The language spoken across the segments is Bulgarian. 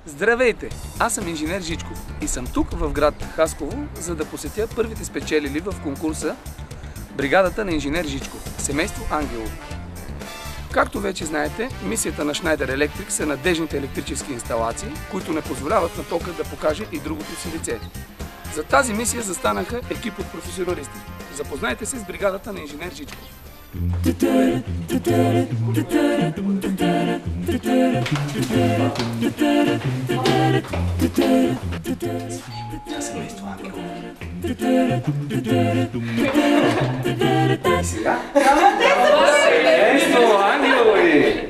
Здравейте! Аз съм инженер Жичков и съм тук в град Хасково, за да посетя първите спечелили в конкурса бригадата на инженер Жичков, семейство Ангелово. Както вече знаете, мисията на Schneider Electric са надежните електрически инсталации, които не позволяват на тока да покаже и другото си лице. За тази мисия застанаха екип от професионалисти. Запознайте се с бригадата на инженер Жичков. Семейство Ангелово. Семейство Ангелови!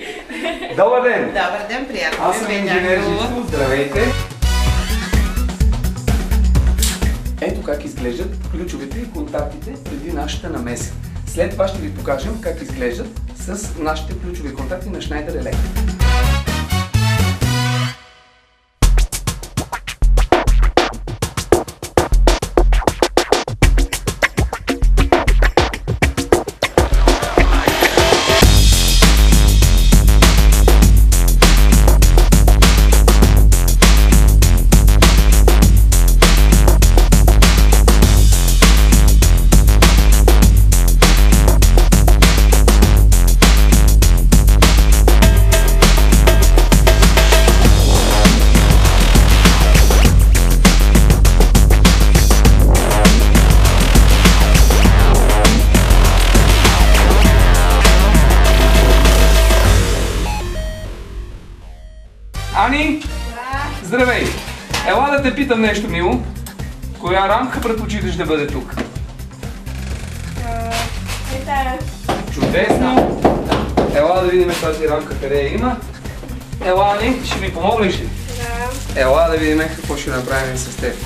Добър ден! Добър ден, приятно. Аз съм инженер Жичков. Здравейте! Ето как изглеждат ключовете и контактите преди нашата намеса. След това ще ви покажем как изглеждат с нашите ключови контакти на Schneider Electric. Ани? Да. Здравей! Ела да те питам нещо, мило. Коя рамка предпочиташ да бъде тук? Чудесно! Ела да видим тази рамка къде има. Ела, Ани, ще ми помогнеш ли? Да. Ела да видим какво ще направим с теб.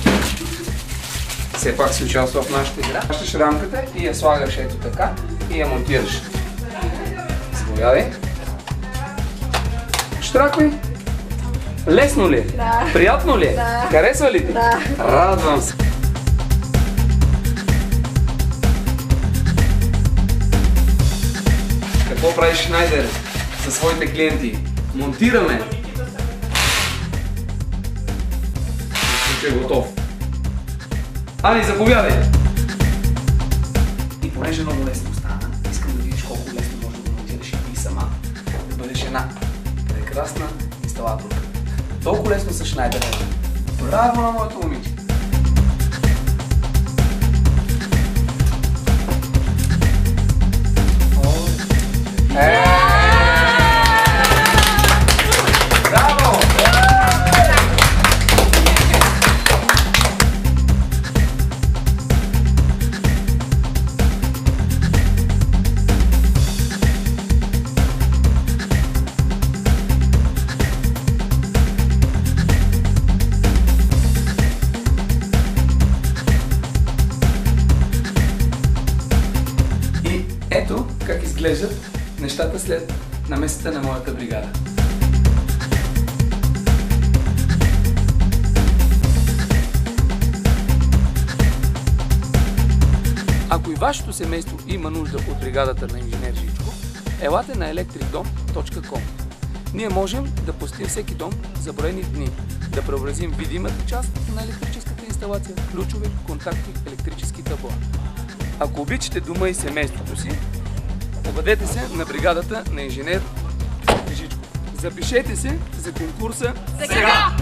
Все пак си участва в нашата игра. Хващаш рамката и я слагаш ето така и я монтираш. Заповядай. Штраквай. Лесно ли е? Да. Приятно ли е? Да. Харесва ли ти? Да. Радвам се. Какво прави Schneider със своите клиенти? Монтираме. Че е готов. Ани, заповядай! И понеже много лесно стана, искам да видиш колко лесно може да монтираш и ти сама. Да бъдеш една прекрасна инсталаторка. Толкова лесно с Schneider. Браво на моето момиче! Браво! Ето как изглеждат нещата след намесата на моята бригада. Ако и вашето семейство има нужда от бригадата на инженер Жичков, елате на electricdom.com. Ние можем да посетим всеки дом за броени дни, да преобразим видимата част на електрическата инсталация, ключове, контакти, електрически табла. Ако обичате дома и семейството си, обадете се на бригадата на инженер Жичков. Запишете се за конкурса сега!